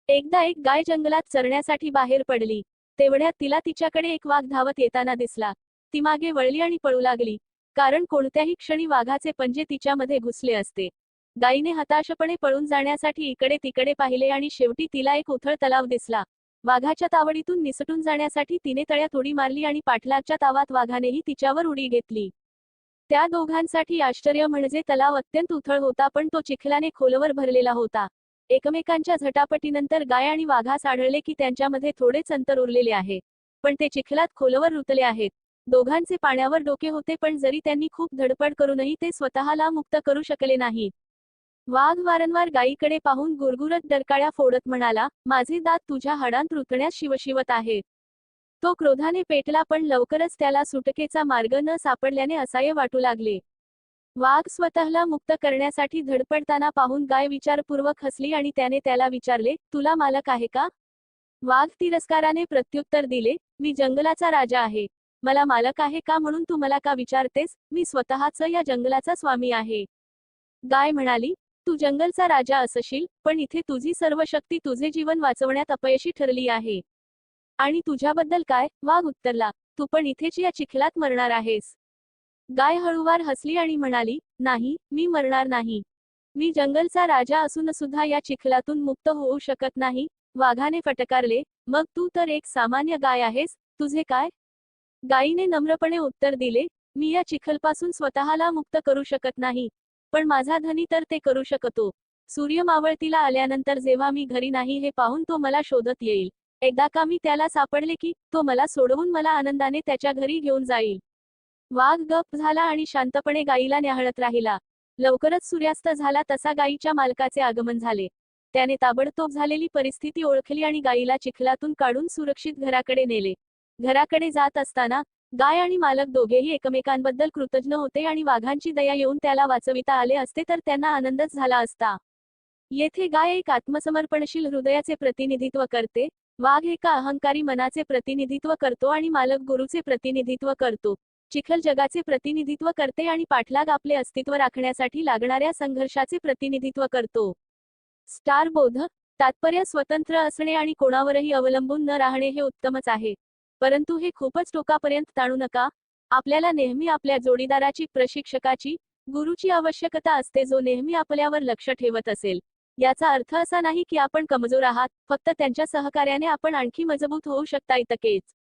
एकदा एक गाय जंगलात चरण्यासाठी बाहेर पडली. तेवढ्यात तिला तिच्याकडे एक वाघ धावत येताना दिसला. ती मागे वळली आणि पळू लागली, कारण कोणत्याही क्षणी वाघाचे पंजे तिच्यामध्ये घुसले असते. गायीने हताशपणे पळून जाण्यासाठी इकडे तिकडे पाहिले आणि शेवटी तिला एक उथळ तलाव दिसला. वाघाच्या तावडीतून निसटून जाण्यासाठी तिने तळ्यात उडी मारली आणि पाठलागच्या तावात वाघानेही तिच्यावर उडी घेतली. त्या दोघांसाठी आश्चर्य म्हणजे तलाव अत्यंत उथळ होता, पण तो चिखलाने खोलवर भरलेला होता. एकमेकांच्या झटापटीनंतर गाय आणि वाघास आढळले की त्यांच्यामध्ये थोडेच अंतर उरलेले आहे, पण ते चिखलात खोलवर रुतले आहेत. दोघांचे पाण्यावर डोके होते, पण जरी त्यांनी खूप धडपड करूनही ते स्वतःला मुक्त करू शकले नाहीत. वाघ वारंवार गायीकडे पाहून गुरगुरत डरकाळ्या फोडत म्हणाला, माझे दात तुझ्या हाडांत रुतण्यास शिवशिवत आहेत. तो क्रोधाने पेटला, पण लवकरच त्याला सुटकेचा मार्ग न सापडल्याने असह्य वाटू लागले. वाघ स्वतःला मुक्त करण्यासाठी धडपडताना पाहून गाय विचारपूर्वक हसली आणि त्याने त्याला विचारले, तुला मालक आहे का? वाघ तिरस्काराने प्रत्युत्तर दिले, मी जंगलाचा राजा आहे. मला मालक आहे का म्हणून तू मला का विचारतेस? मी स्वतःच या जंगलाचा स्वामी आहे. गाय म्हणाली, तू जंगलचा राजा असशील, पण इथे तुझी सर्व शक्ती तुझे जीवन वाचवण्यात अपयशी ठरली आहे. आणि तुझ्याबद्दल काय? वाघ उत्तरला, तू पण इथेच या चिखलात मरणार आहेस. गाय हळूवार हसली आणि म्हणाली, नाही, मी मरणार नाही. मी जंगलचा राजा असून सुद्धा या चिखलातून मुक्त होऊ शकत नाही. वाघाने फटकारले, मग तू तर एक सामान्य गाय आहेस, तुझे काय? गायीने नम्रपणे उत्तर दिले, मी या चिखलपासून स्वतःला मुक्त करू शकत नाही, पण माझा धनी तर ते करू शकतो. सूर्य मावळतीला आल्यानंतर जेव्हा मी घरी नाही हे पाहून तो मला शोधत येईल. एकदा का मी त्याला सापडले की तो मला सोडवून मला आनंदाने त्याच्या घरी घेऊन जाईल. वाघ गप्प झाला आणि शांतपणे गायीला न्याहाळत राहिला. लवकरच सूर्यास्त झाला तसा गायीच्या मालकाचे आगमन झाले. त्याने ताबडतोब झालेली परिस्थिती ओळखली आणि गायीला चिखलातून काढून सुरक्षित घराकडे नेले. घराकडे जात असताना गाय आणि मालक दोघेही एकमेकांबद्दल कृतज्ञ होते आणि वाघांची दया येऊन त्याला वाचविता आले असते तर त्यांना आनंदच झाला असता. येथे गाय एक आत्मसमर्पणशील हृदयाचे प्रतिनिधित्व करते, वाघ एका अहंकारी मनाचे प्रतिनिधित्व करतो आणि मालक गुरुचे प्रतिनिधित्व करतो. चिखल जगाचे प्रतिनिधित्व करते आणि पाठलाग आपले अस्तित्व राखण्यासाठी लागणाऱ्या संघर्षाचे प्रतिनिधित्व करतो. स्टार बोध तात्पर्य स्वतंत्र असणे आणि कोणावरही अवलंबून न राहणे हे उत्तमच आहे, परंतु हे खूपच टोकापर्यंत ताणू नका. आपल्याला नेहमी आपल्या जोडीदाराची, प्रशिक्षकाची, गुरुची आवश्यकता असते जो नेहमी आपल्यावर लक्ष ठेवत असेल. याचा अर्थ असा नाही की आपण कमजोर आहात, फक्त त्यांच्या सहकार्याने आपण आणखी मजबूत होऊ शकता इतकेच.